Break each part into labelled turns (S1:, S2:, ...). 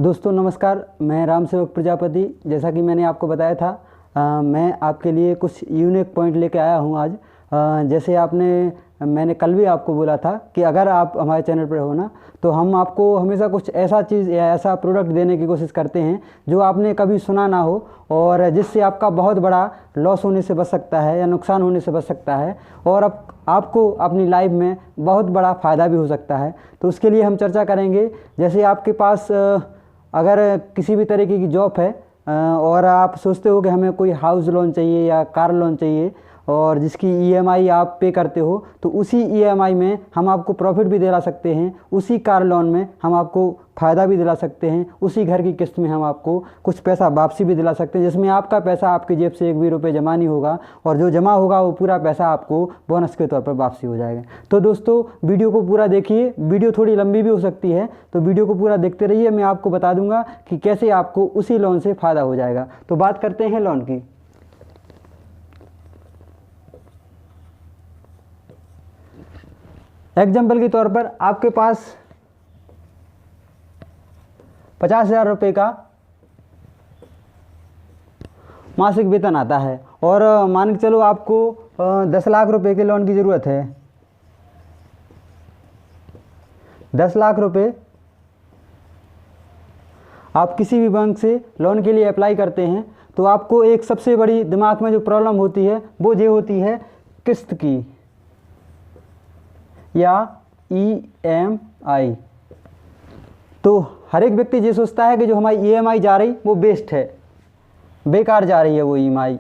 S1: दोस्तों नमस्कार, मैं राम सेवक प्रजापति। जैसा कि मैंने आपको बताया था, मैं आपके लिए कुछ यूनिक पॉइंट लेके आया हूँ आज। जैसे मैंने कल भी आपको बोला था कि अगर आप हमारे चैनल पर हो ना, तो हम आपको हमेशा कुछ ऐसा चीज़ या ऐसा प्रोडक्ट देने की कोशिश करते हैं जो आपने कभी सुना ना हो और जिससे आपका बहुत बड़ा लॉस होने से बच सकता है या नुकसान होने से बच सकता है और आपको अपनी लाइफ में बहुत बड़ा फ़ायदा भी हो सकता है। तो उसके लिए हम चर्चा करेंगे। जैसे आपके पास अगर किसी भी तरीके की जॉब है और आप सोचते हो कि हमें कोई हाउस लोन चाहिए या कार लोन चाहिए और जिसकी ईएमआई आप पे करते हो, तो उसी ईएमआई में हम आपको प्रॉफिट भी दिला सकते हैं, उसी कार लोन में हम आपको फ़ायदा भी दिला सकते हैं, उसी घर की किस्त में हम आपको कुछ पैसा वापसी भी दिला सकते हैं, जिसमें आपका पैसा आपकी जेब से एक भी रुपये जमा नहीं होगा और जो जमा होगा वो पूरा पैसा आपको बोनस के तौर पर वापसी हो जाएगा। तो दोस्तों वीडियो को पूरा देखिए। वीडियो थोड़ी लंबी भी हो सकती है, तो वीडियो को पूरा देखते रहिए। मैं आपको बता दूंगा कि कैसे आपको उसी लोन से फ़ायदा हो जाएगा। तो बात करते हैं लोन की। एग्जाम्पल के तौर पर आपके पास 50,000 रुपये का मासिक वेतन आता है और मान के चलो आपको 10 लाख रुपए के लोन की ज़रूरत है। 10 लाख रुपए आप किसी भी बैंक से लोन के लिए अप्लाई करते हैं, तो आपको एक सबसे बड़ी दिमाग में जो प्रॉब्लम होती है वो ये होती है किस्त की या ईएमआई। तो हर एक व्यक्ति ये सोचता है कि जो हमारी ईएमआई जा रही वो वेस्ट है, बेकार जा रही है वो ईएमआई।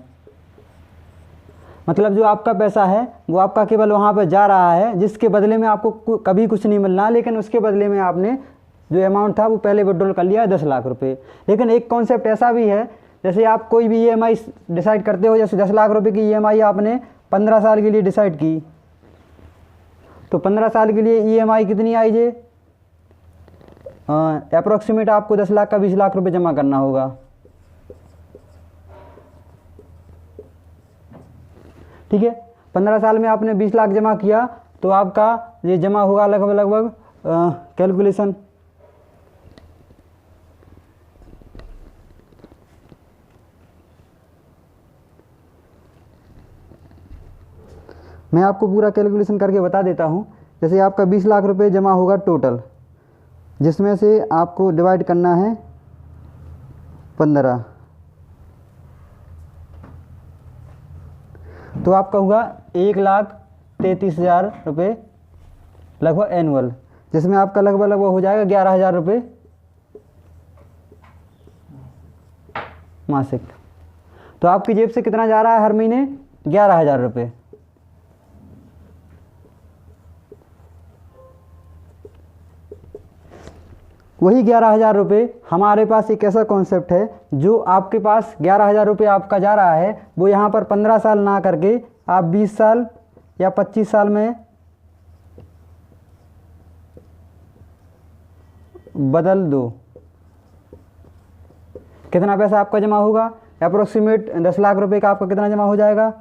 S1: मतलब जो आपका पैसा है वो आपका केवल वहाँ पर जा रहा है, जिसके बदले में आपको कभी कुछ नहीं मिलना, लेकिन उसके बदले में आपने जो अमाउंट था वो पहले विड्रॉल कर लिया है 10 लाख रुपए। लेकिन एक कॉन्सेप्ट ऐसा भी है, जैसे आप कोई भी ईएमआई डिसाइड करते हो, जैसे 10 लाख रुपए की ईएमआई आपने 15 साल के लिए डिसाइड की, तो 15 साल के लिए ईएमआई कितनी आई जे? अप्रोक्सीमेट आपको 10 लाख का 20 लाख रुपए जमा करना होगा। ठीक है, 15 साल में आपने 20 लाख जमा किया, तो आपका ये जमा होगा लगभग कैलकुलेशन मैं आपको पूरा कैलकुलेशन करके बता देता हूँ। जैसे आपका 20 लाख रुपए जमा होगा टोटल, जिसमें से आपको डिवाइड करना है 15, तो आपका होगा 1,33,000 रुपये लगभग एनुअल, जिसमें आपका लगभग हो जाएगा 11,000 रुपये मासिक। तो आपकी जेब से कितना जा रहा है हर महीने? 11,000 रुपये। वही 11,000 रुपये हमारे पास एक ऐसा कॉन्सेप्ट है, जो आपके पास 11,000 रुपये आपका जा रहा है, वो यहाँ पर 15 साल ना करके आप 20 साल या 25 साल में बदल दो। कितना पैसा आपका जमा होगा? अप्रोक्सीमेट 10 लाख रुपये का आपका कितना जमा हो जाएगा?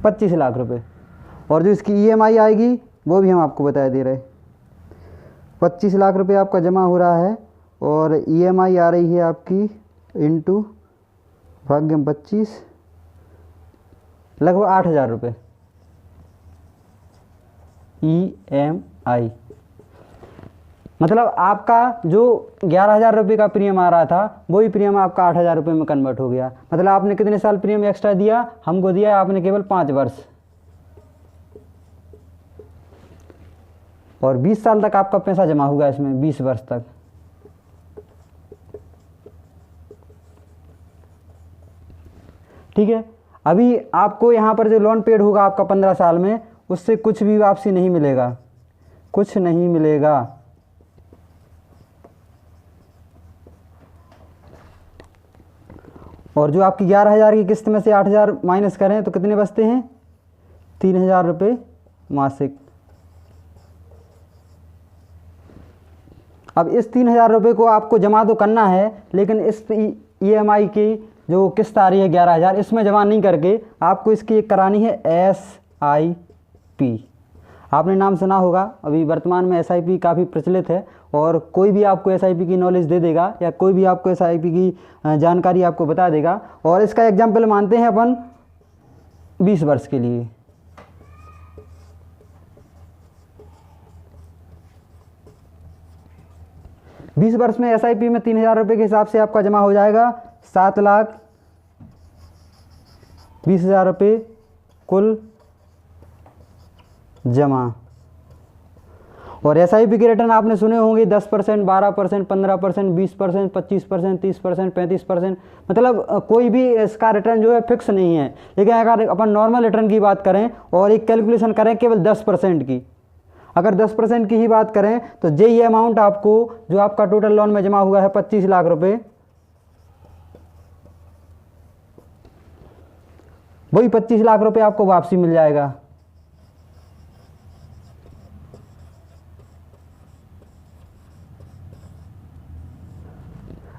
S1: 25 लाख रुपये। और जो इसकी ईएमआई आएगी वो भी हम आपको बता दे रहे। 25 लाख रुपए आपका जमा हो रहा है और ईएमआई आ रही है आपकी इंटू भाग्यम 25, लगभग 8,000 रुपये ईएमआई। मतलब आपका जो 11,000 रुपये का प्रीमियम आ रहा था, वही प्रीमियम आपका 8,000 रुपये में कन्वर्ट हो गया। मतलब आपने कितने साल प्रीमियम एक्स्ट्रा दिया? हमको दिया है आपने केवल 5 वर्ष, और 20 साल तक आपका पैसा जमा होगा इसमें, 20 वर्ष तक। ठीक है, अभी आपको यहाँ पर जो लोन पेड होगा आपका 15 साल में, उससे कुछ भी वापसी नहीं मिलेगा, कुछ नहीं मिलेगा। और जो आपकी 11,000 की किस्त में से 8,000 माइनस करें तो कितने बचते हैं? 3,000 रुपये मासिक। अब इस 3,000 रुपये को आपको जमा तो करना है, लेकिन इस ईएमआई की जो किस्त आ रही है 11,000, इसमें जमा नहीं करके आपको इसकी एक करानी है SIP। आपने नाम सुना होगा, अभी वर्तमान में एसआईपी काफ़ी प्रचलित है और कोई भी आपको एसआईपी की नॉलेज दे देगा या कोई भी आपको एसआईपी की जानकारी आपको बता देगा। और इसका एग्जाम्पल मानते हैं अपन 20 वर्ष के लिए। बीस वर्ष में एसआईपी में 3,000 रुपये के हिसाब से आपका जमा हो जाएगा 7,20,000 रुपये कुल जमा। और एसआईपी के रिटर्न आपने सुने होंगे 10%, 12%, 15%, 20%, 25%, 30%, 35%। मतलब कोई भी इसका रिटर्न जो है फिक्स नहीं है। लेकिन अगर अपन नॉर्मल रिटर्न की बात करें और एक कैलकुलेशन करें केवल 10% की, अगर 10% की ही बात करें तो ये अमाउंट आपको जो आपका टोटल लोन में जमा हुआ है 25 लाख रुपए, वही 25 लाख रुपए आपको वापसी मिल जाएगा।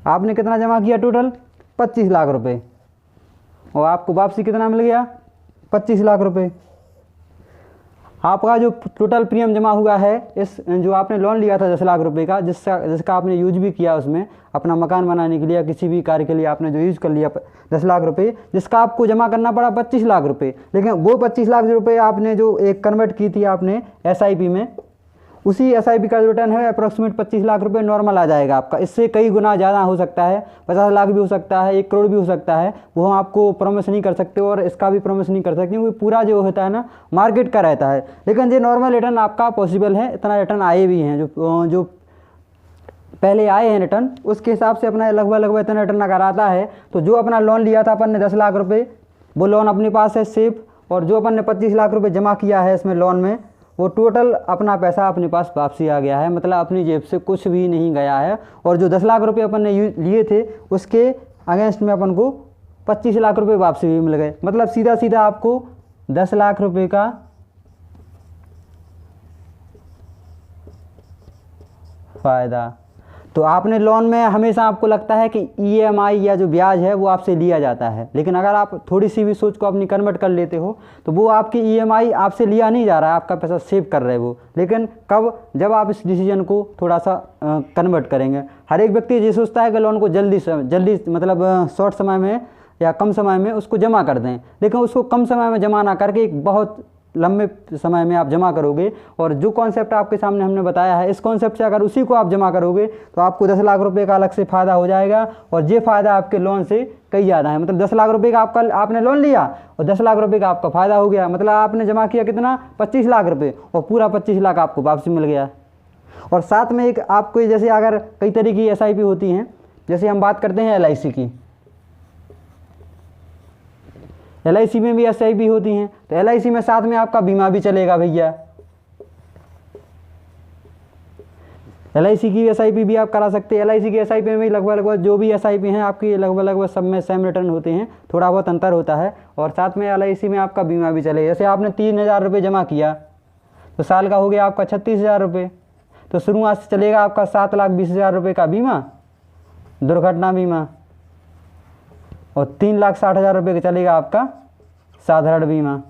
S1: आपने कितना जमा किया? टोटल 25 लाख रुपए और आपको वापसी कितना मिल गया? 25 लाख रुपए। आपका जो टोटल प्रीमियम जमा हुआ है, इस जो आपने लोन लिया था 10 लाख रुपए का, जिसका आपने यूज भी किया उसमें अपना मकान बनाने के लिए या किसी भी कार्य के लिए आपने जो यूज़ कर लिया 10 लाख रुपए, जिसका आपको जमा करना पड़ा 25 लाख रुपए। लेकिन वो 25 लाख रुपए आपने जो एक कन्वर्ट की थी आपने एसआईपी में, उसी एसआईपी का जो रिटर्न है अप्रॉक्सीमेट 25 लाख रुपए नॉर्मल आ जाएगा आपका। इससे कई गुना ज़्यादा हो सकता है, 50 लाख भी हो सकता है, 1 करोड़ भी हो सकता है। वो हम आपको प्रॉमिस नहीं कर सकते और इसका भी प्रॉमिस नहीं कर सकते क्योंकि पूरा जो होता है ना मार्केट का रहता है। लेकिन ये नॉर्मल रिटर्न आपका पॉसिबल है, इतना रिटर्न आए भी हैं जो पहले आए हैं रिटर्न, उसके हिसाब से अपना लगभग इतना रिटर्न अगर आता है तो जो अपना लोन लिया था अपन ने 10 लाख रुपये, वो लोन अपने पास है सेफ, और जो अपन ने 25 लाख रुपये जमा किया है इसमें लोन में, वो टोटल अपना पैसा अपने पास वापसी आ गया है। मतलब अपनी जेब से कुछ भी नहीं गया है। और जो 10 लाख रुपये अपन ने लिए थे उसके अगेंस्ट में अपन को 25 लाख रुपये वापसी भी मिल गए। मतलब सीधा सीधा आपको 10 लाख रुपये का फ़ायदा। तो आपने लोन में हमेशा आपको लगता है कि ईएमआई या जो ब्याज है वो आपसे लिया जाता है, लेकिन अगर आप थोड़ी सी भी सोच को अपनी कन्वर्ट कर लेते हो तो वो आपकी ईएमआई आपसे लिया नहीं जा रहा है, आपका पैसा सेव कर रहे हो। लेकिन कब? जब आप इस डिसीजन को थोड़ा सा कन्वर्ट करेंगे। हर एक व्यक्ति ये सोचता है कि लोन को जल्दी मतलब शॉर्ट समय में या कम समय में उसको जमा कर दें, लेकिन उसको कम समय में जमा ना करके एक बहुत लंबे समय में आप जमा करोगे। और जो कॉन्सेप्ट आपके सामने हमने बताया है, इस कॉन्सेप्ट से अगर उसी को आप जमा करोगे तो आपको 10 लाख रुपए का अलग से फ़ायदा हो जाएगा। और ये फ़ायदा आपके लोन से कई ज़्यादा है। मतलब 10 लाख रुपए का आपने लोन लिया और 10 लाख रुपए का आपका फ़ायदा हो गया। मतलब आपने जमा किया कितना? 25 लाख रुपये और पूरा 25 लाख आपको वापसी मिल गया। और साथ में एक आपको जैसे अगर कई तरह की एसआईपी होती हैं, जैसे हम बात करते हैं एलआईसी की, एलआईसी में भी एसआईपी होती हैं, तो एलआईसी में साथ में आपका बीमा भी चलेगा भैया। एलआईसी की एसआईपी भी आप करा सकते हैं। एलआईसी की एसआईपी में भी लगभग जो भी एसआईपी हैं आपकी लगभग सब में सेम रिटर्न होते हैं, थोड़ा बहुत अंतर होता है। और साथ में एलआईसी में आपका बीमा भी चलेगा। जैसे आपने 3,000 रुपये जमा किया तो साल का हो गया आपका 36,000 रुपये, तो शुरुआत से चलेगा आपका 7,20,000 रुपये का बीमा, दुर्घटना बीमा, और 3,60,000 रुपये का चलेगा आपका साधारण बीमा।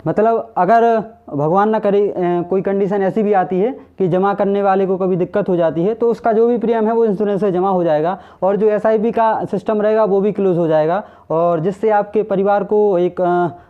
S1: मतलब अगर भगवान ना करे कोई कंडीशन ऐसी भी आती है कि जमा करने वाले को कभी दिक्कत हो जाती है, तो उसका जो भी प्रीमियम है वो इंश्योरेंस से जमा हो जाएगा और जो एसआईपी का सिस्टम रहेगा वो भी क्लोज हो जाएगा, और जिससे आपके परिवार को एक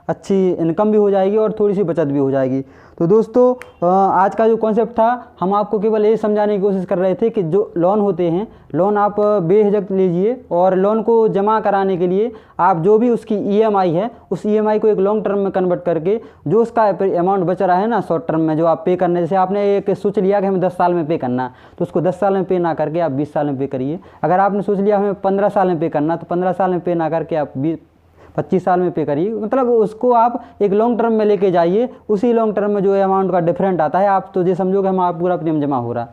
S1: अच्छी इनकम भी हो जाएगी और थोड़ी सी बचत भी हो जाएगी। तो दोस्तों आज का जो कॉन्सेप्ट था, हम आपको केवल ये समझाने की कोशिश कर रहे थे कि जो लोन होते हैं, लोन आप बेझिझक लीजिए और लोन को जमा कराने के लिए आप जो भी उसकी ईएमआई है, उस ईएमआई को एक लॉन्ग टर्म में कन्वर्ट करके जो उसका अमाउंट बच रहा है ना शॉर्ट टर्म में जो आप पे करने, जैसे आपने एक सोच लिया कि हमें 10 साल में पे करना, तो उसको 10 साल में पे ना करके आप 20 साल में पे करिए। अगर आपने सोच लिया हमें 15 साल में पे करना, तो 15 साल में पे ना करके आप 25 साल में पे करिए। मतलब उसको आप एक लॉन्ग टर्म में लेके जाइए। उसी लॉन्ग टर्म में जो अमाउंट का डिफरेंट आता है, आप तो ये समझो कि हमारा पूरा प्रीमियम जमा हो रहा,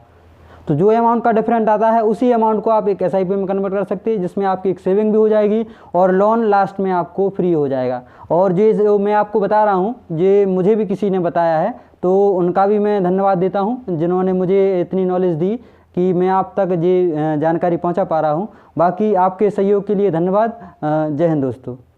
S1: तो जो अमाउंट का डिफरेंट आता है उसी अमाउंट को आप एक एसआईपी में कन्वर्ट कर सकते हैं, जिसमें आपकी एक सेविंग भी हो जाएगी और लोन लास्ट में आपको फ्री हो जाएगा। और ये जो मैं आपको बता रहा हूँ, ये मुझे भी किसी ने बताया है, तो उनका भी मैं धन्यवाद देता हूँ जिन्होंने मुझे इतनी नॉलेज दी कि मैं आप तक ये जानकारी पहुँचा पा रहा हूँ। बाकी आपके सहयोग के लिए धन्यवाद। जय हिंद दोस्तों।